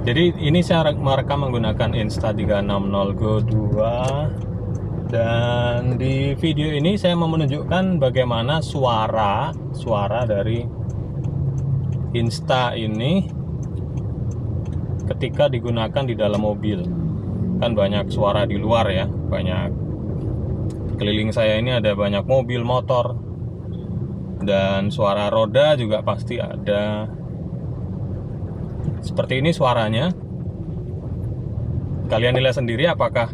Jadi ini saya merekam menggunakan Insta360 Go 2, dan di video ini saya mau menunjukkan bagaimana suara dari Insta ini ketika digunakan di dalam mobil. Kan banyak suara di luar ya, banyak. Keliling saya ini ada banyak mobil, motor, dan suara roda juga pasti ada. Seperti ini suaranya. Kalian nilai sendiri apakah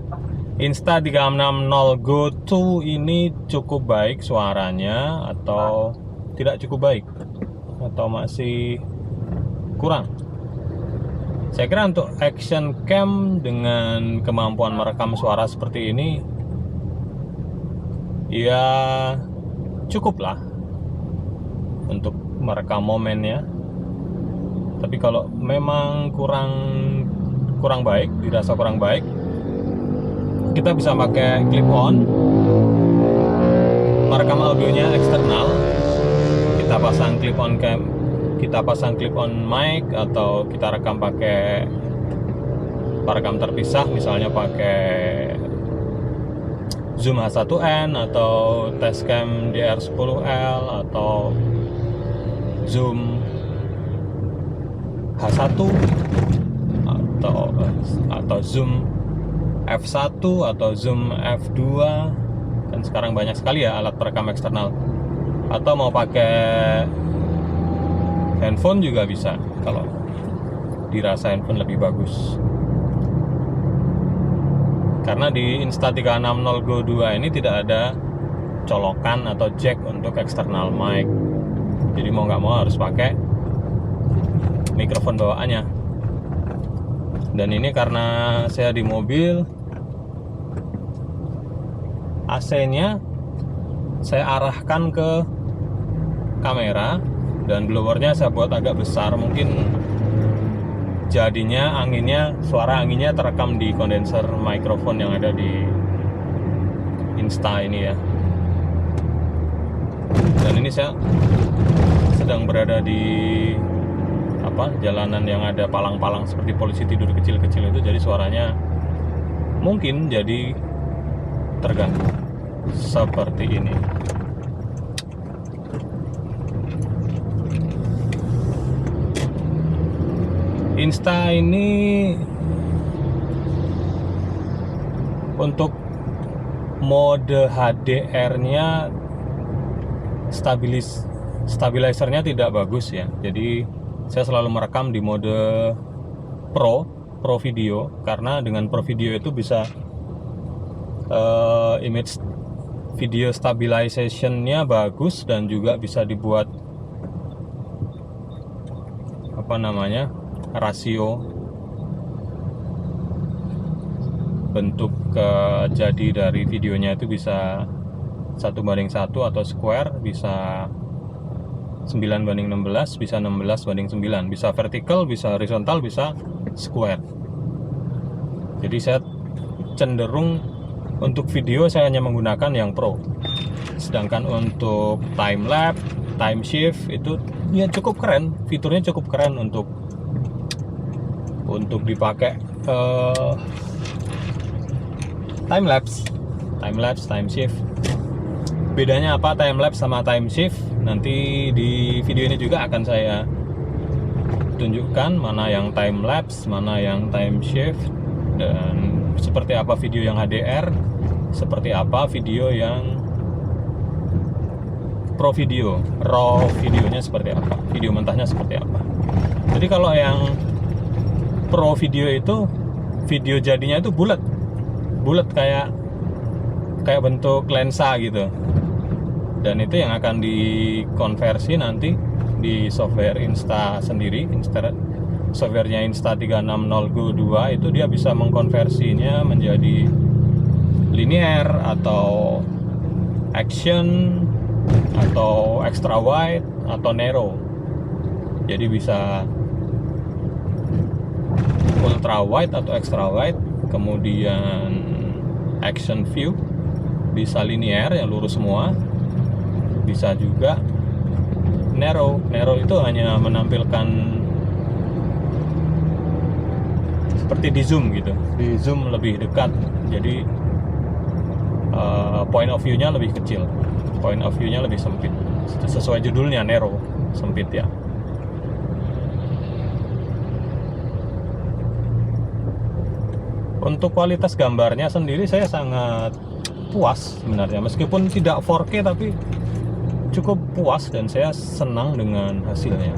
Insta360 Go 2 ini cukup baik suaranya atau tidak cukup baik, atau masih kurang. Saya kira untuk action cam dengan kemampuan merekam suara seperti ini ya cukup lah untuk merekam momennya. Tapi kalau memang kurang baik, dirasa kurang baik, kita bisa pakai clip on, merekam audionya eksternal. Kita pasang clip on cam, kita pasang clip on mic, atau kita rekam pakai perekam terpisah, misalnya pakai Zoom H1n atau Tascam DR10L atau Zoom H1 atau Zoom F1 atau Zoom F2. Kan sekarang banyak sekali ya alat perekam eksternal. Atau mau pakai handphone juga bisa kalau dirasa handphone lebih bagus. Karena di Insta360 Go 2 ini tidak ada colokan atau jack untuk eksternal mic. Jadi mau nggak mau harus pakai mikrofon bawaannya. Dan ini karena saya di mobil, AC-nya saya arahkan ke kamera dan blowernya saya buat agak besar. Mungkin jadinya suara anginnya terekam di kondenser mikrofon yang ada di Insta ini ya. Dan ini saya sedang berada di jalanan yang ada palang-palang seperti polisi tidur kecil-kecil itu, jadi suaranya mungkin jadi terganggu seperti ini. Insta ini untuk mode HDR-nya stabilizernya tidak bagus ya. Jadi saya selalu merekam di mode Pro Video, karena dengan Pro Video itu bisa image video stabilization-nya bagus, dan juga bisa dibuat rasio bentuk jadi dari videonya itu bisa 1:1 atau square, bisa 9:16, bisa 16:9, bisa vertikal, bisa horizontal, bisa square. Jadi saya cenderung untuk video saya hanya menggunakan yang Pro. Sedangkan untuk time lapse, time shift itu ya cukup keren, fiturnya cukup keren untuk dipakai time lapse, time shift. Bedanya apa time lapse sama time shift? Nanti di video ini juga akan saya tunjukkan mana yang time lapse, mana yang time shift, dan seperti apa video yang HDR, seperti apa video yang Pro Video, raw videonya seperti apa, video mentahnya seperti apa. Jadi kalau yang Pro Video itu video jadinya itu bulat kayak bentuk lensa gitu. Dan itu yang akan dikonversi nanti di software Insta sendiri. Softwarenya Insta360 Go 2 itu dia bisa mengkonversinya menjadi linear atau action atau extra wide atau narrow. Jadi bisa ultra wide atau extra wide, kemudian action view, bisa linear yang lurus semua, bisa juga narrow itu hanya menampilkan seperti di zoom gitu. Di zoom lebih dekat, jadi point of view-nya lebih kecil, point of view-nya lebih sempit. Sesuai judulnya, narrow, sempit ya. Untuk kualitas gambarnya sendiri saya sangat puas sebenarnya, meskipun tidak 4K tapi cukup puas dan saya senang dengan hasilnya.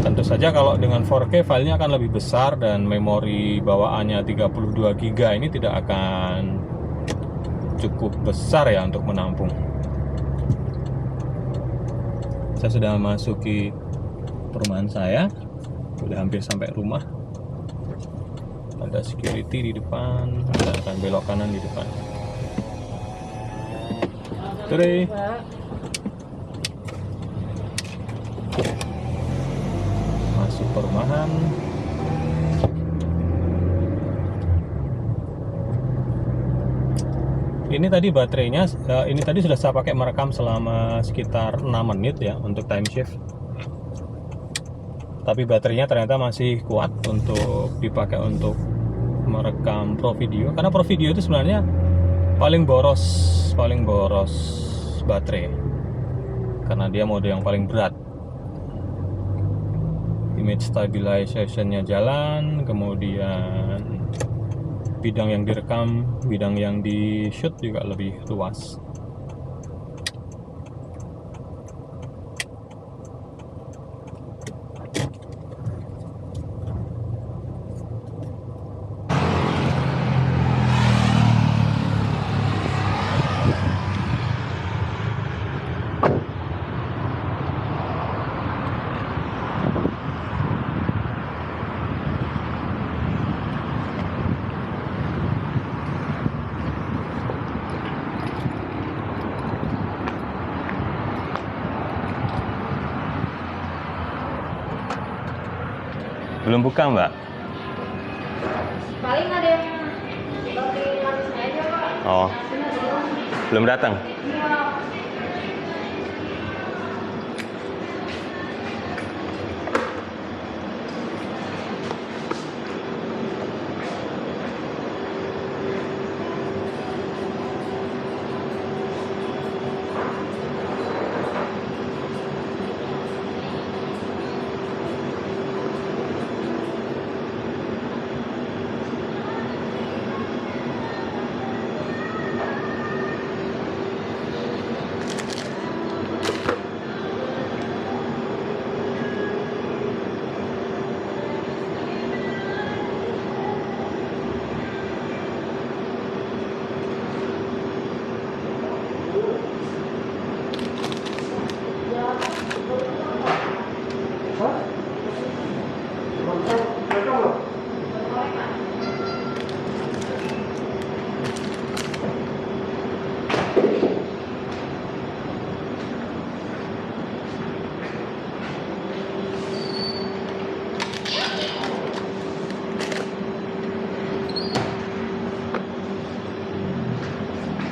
Tentu saja kalau dengan 4K filenya akan lebih besar dan memori bawaannya 32 GB ini tidak akan cukup besar ya untuk menampung. Saya sudah memasuki perumahan saya, sudah hampir sampai rumah. Ada security di depan, dan akan belok kanan di depan. Sore. Masuk perumahan. Ini tadi baterainya, ini tadi sudah saya pakai merekam selama sekitar 6 menit ya untuk time shift. Tapi baterainya ternyata masih kuat untuk dipakai untuk merekam pro video. Karena pro video itu sebenarnya paling boros baterai. Karena dia mode yang paling berat. Image stabilization-nya jalan, kemudian bidang yang direkam, bidang yang di shoot juga lebih luas. Belum buka, Mbak? Paling ada yang baterai manisnya aja, Pak. Oh, belum datang? Iya.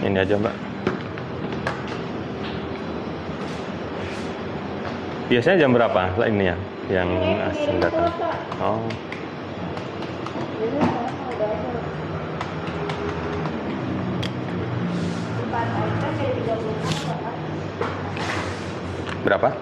Ini aja, Mbak. Biasanya jam berapa ini ya yang asing datang? Oh. Berapa?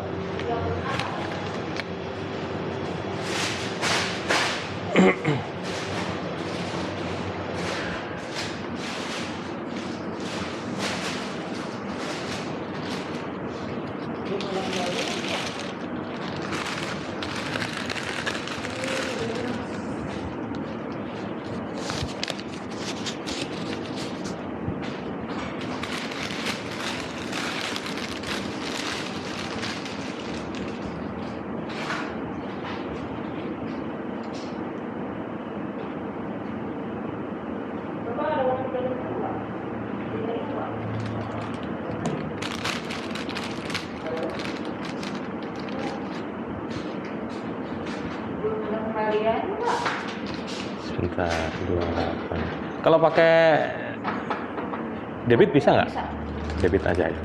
Sebentar, 28. Kalau pakai debit bisa nggak? Bisa. Debit aja ya.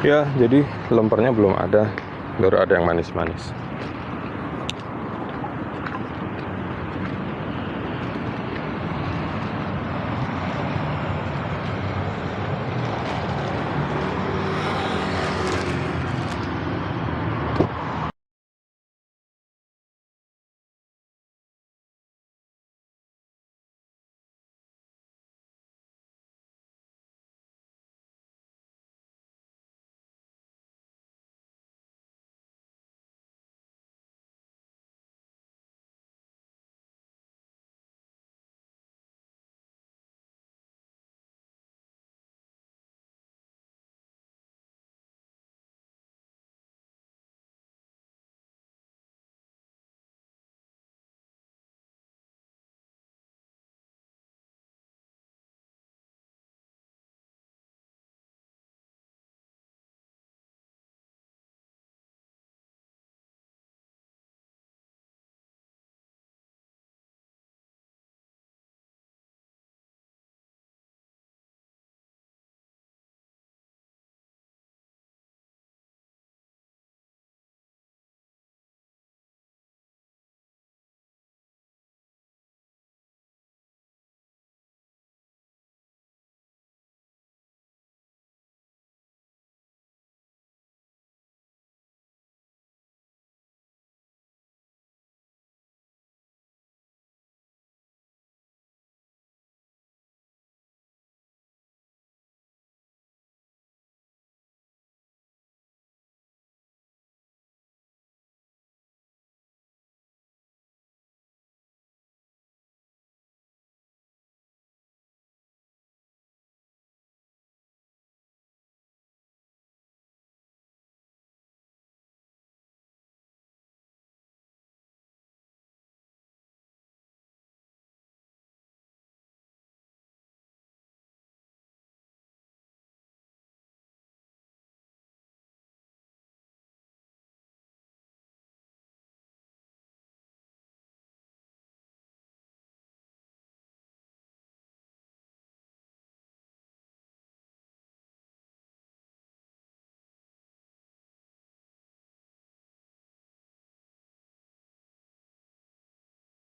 Ya, jadi lempernya belum ada, baru ada yang manis-manis.